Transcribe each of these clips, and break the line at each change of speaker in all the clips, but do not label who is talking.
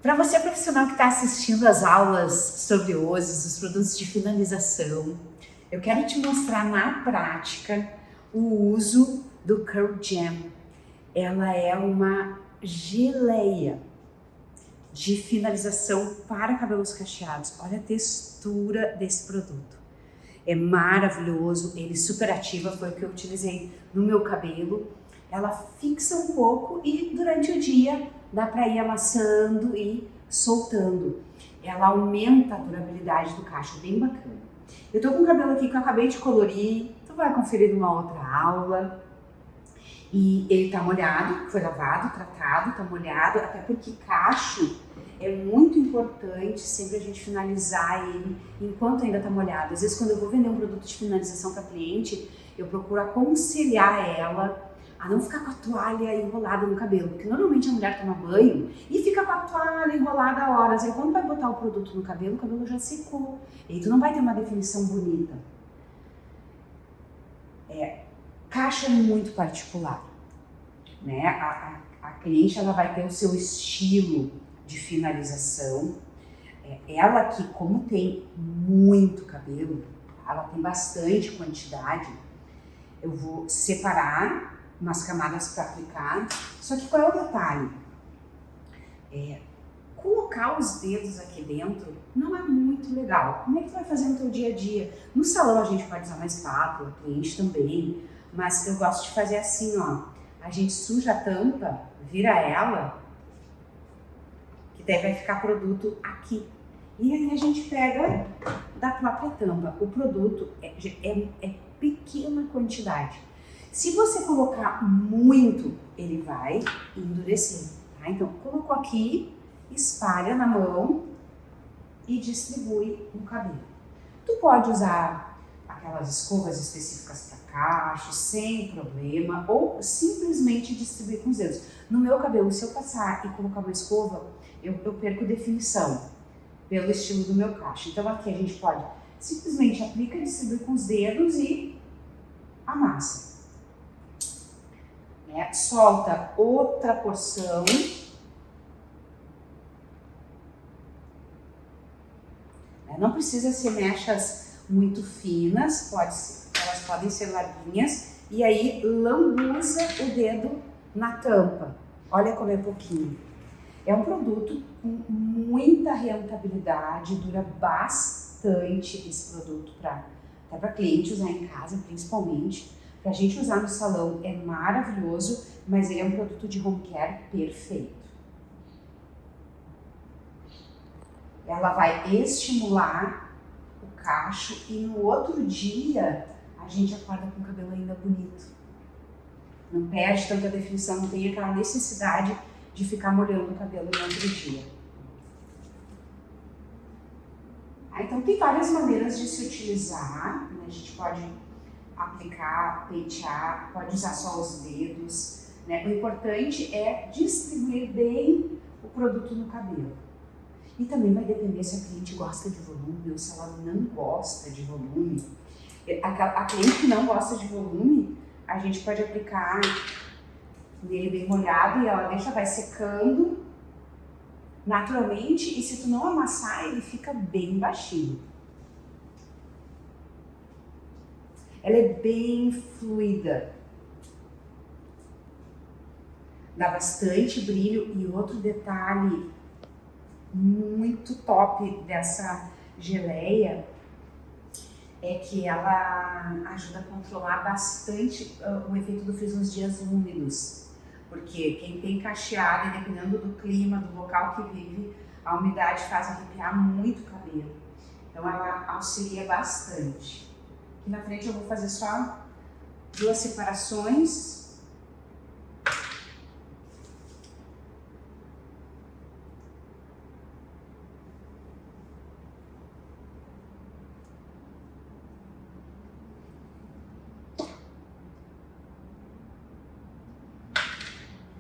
Para você profissional que está assistindo as aulas sobre OSES, os produtos de finalização, eu quero te mostrar na prática o uso do Curl Gem. Ela é uma geleia de finalização para cabelos cacheados. Olha a textura desse produto. É maravilhoso, ele super ativa, foi o que eu utilizei no meu cabelo. Ela fixa um pouco e durante o dia dá para ir amassando e soltando. Ela aumenta a durabilidade do cacho, bem bacana. Eu tô com o cabelo aqui que eu acabei de colorir, tu vai conferir numa outra aula. E ele tá molhado, foi lavado, tratado, tá molhado, até porque cacho é muito importante sempre a gente finalizar ele enquanto ainda tá molhado. Às vezes quando eu vou vender um produto de finalização para cliente, eu procuro aconselhar ela a não ficar com a toalha enrolada no cabelo, porque normalmente a mulher toma banho e fica com a toalha enrolada horas, aí quando vai botar o produto no cabelo, o cabelo já secou, e aí tu não vai ter uma definição bonita. Cacho é muito particular, né? A cliente ela vai ter o seu estilo de finalização. Ela que, como tem muito cabelo, ela tem bastante quantidade, eu vou separar umas camadas para aplicar. Só que qual é o detalhe? Colocar os dedos aqui dentro não é muito legal. Como é que tu vai fazer no teu dia a dia? No salão a gente pode usar uma espátula, o cliente também, mas eu gosto de fazer assim, ó. A gente suja a tampa, vira ela, que daí vai ficar produto aqui. E aí a gente pega da própria tampa. O produto é pequena quantidade. Se você colocar muito, ele vai endurecer, tá? Então, colocou aqui, espalha na mão e distribui no cabelo. Tu pode usar aquelas escovas específicas para cacho, sem problema, ou simplesmente distribuir com os dedos. No meu cabelo, se eu passar e colocar uma escova, eu perco definição pelo estilo do meu cacho. Então aqui a gente pode simplesmente aplica, distribui com os dedos e amassa. Solta outra porção. Não precisa ser mechas muito finas, elas podem ser larguinhas. E aí lambuza o dedo na tampa. Olha como é pouquinho. É um produto com muita rentabilidade, dura bastante esse produto até para cliente usar em casa, principalmente. Para a gente usar no salão é maravilhoso, mas ele é um produto de home care perfeito. Ela vai estimular o cacho e no outro dia a gente acorda com o cabelo ainda bonito. Não perde tanta definição, não tem aquela necessidade de ficar molhando o cabelo no outro dia. Então tem várias maneiras de se utilizar, né? A gente pode aplicar, pentear, pode usar só os dedos, né? O importante é distribuir bem o produto no cabelo. E também vai depender se a cliente gosta de volume ou se ela não gosta de volume. A cliente que não gosta de volume, a gente pode aplicar nele bem molhado e ela vai secando naturalmente, e se tu não amassar, ele fica bem baixinho. Ela é bem fluida, dá bastante brilho. E outro detalhe muito top dessa geleia é que ela ajuda a controlar bastante o efeito do frizz nos dias úmidos. Porque quem tem cacheado, dependendo do clima, do local que vive, a umidade faz arrepiar muito o cabelo. Então ela auxilia bastante. Aqui na frente eu vou fazer só 2 separações.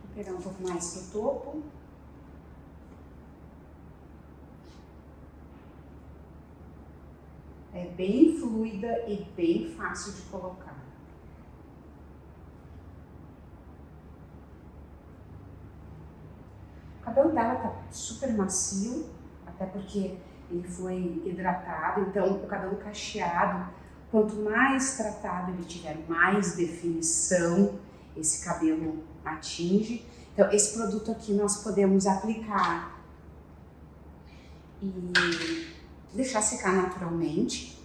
Vou pegar um pouco mais pro topo. É bem fluida e bem fácil de colocar. O cabelo dela tá super macio, até porque ele foi hidratado, então o cabelo cacheado, quanto mais tratado ele tiver, mais definição esse cabelo atinge. Então esse produto aqui nós podemos aplicar e deixar secar naturalmente,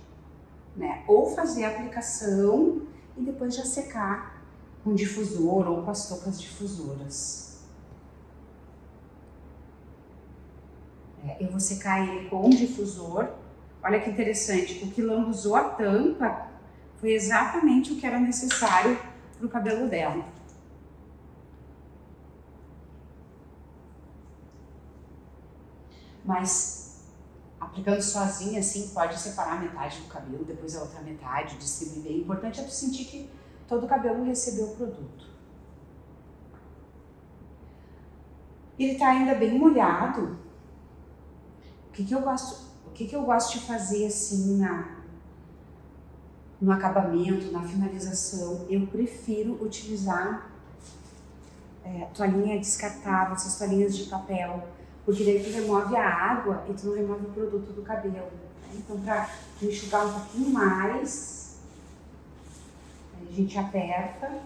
né? Ou fazer a aplicação e depois já secar com difusor ou com as toucas difusoras. Eu vou secar ele com um difusor. Olha que interessante, o que lambuzou a tampa foi exatamente o que era necessário para o cabelo dela. Mas aplicando sozinha, assim, pode separar metade do cabelo, depois a outra metade, distribuir bem. O importante é tu sentir que todo o cabelo recebeu o produto. Ele tá ainda bem molhado. O que eu gosto de fazer assim no acabamento, na finalização? Eu prefiro utilizar toalhinha descartável, essas toalhinhas de papel, porque daí tu remove a água e tu não remove o produto do cabelo, né? Então, para enxugar um pouquinho mais, a gente aperta.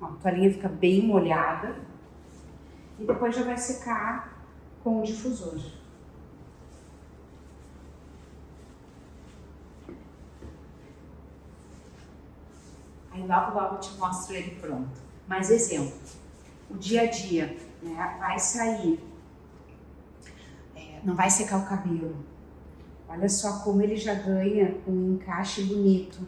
Ó, a toalhinha fica bem molhada e depois já vai secar com o difusor. Aí logo eu te mostro ele pronto. Mais exemplo, o dia a dia, né? Vai sair, não vai secar o cabelo. Olha só como ele já ganha um encaixe bonito.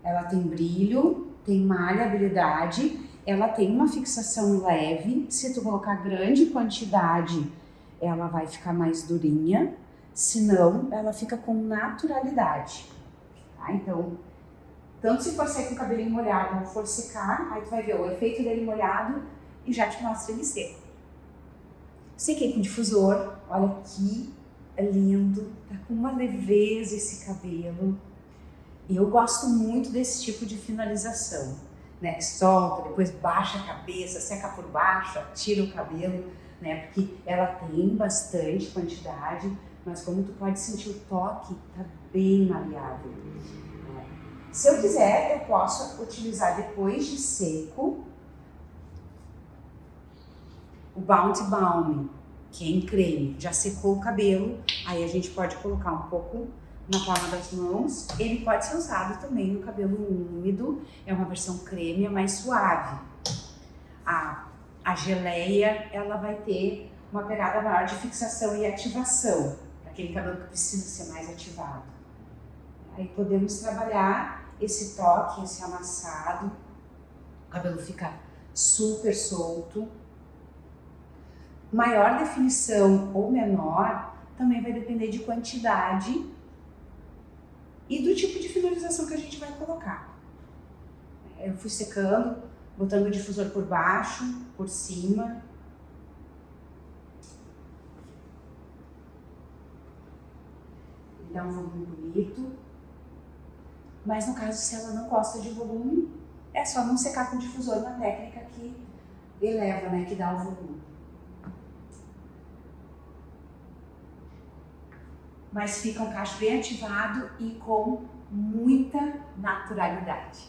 Ela tem brilho, tem maleabilidade, ela tem uma fixação leve. Se tu colocar grande quantidade, ela vai ficar mais durinha. Se não, ela fica com naturalidade. Tá? Então, tanto se for sair com o cabelinho molhado ou for secar, aí tu vai ver o efeito dele molhado e já te mostra ele seco. Sequei com difusor, olha que lindo, tá com uma leveza esse cabelo. E eu gosto muito desse tipo de finalização, né? Solta, depois baixa a cabeça, seca por baixo, tira o cabelo, né? Porque ela tem bastante quantidade, mas como tu pode sentir o toque, tá bem maleável. Se eu quiser, eu posso utilizar depois de seco o Bounty Balm, que é em creme. Já secou o cabelo, aí a gente pode colocar um pouco na palma das mãos. Ele pode ser usado também no cabelo úmido, é uma versão creme, é mais suave. A geleia, ela vai ter uma pegada maior de fixação e ativação, aquele cabelo que precisa ser mais ativado. Aí podemos trabalhar esse toque, esse amassado, o cabelo fica super solto. Maior definição ou menor também vai depender de quantidade e do tipo de finalização que a gente vai colocar. Eu fui secando, botando o difusor por baixo, por cima. Dá um volume bonito. Mas no caso, se ela não gosta de volume, é só não secar com o difusor na técnica que eleva, né, que dá o volume. Mas fica um cacho bem ativado e com muita naturalidade.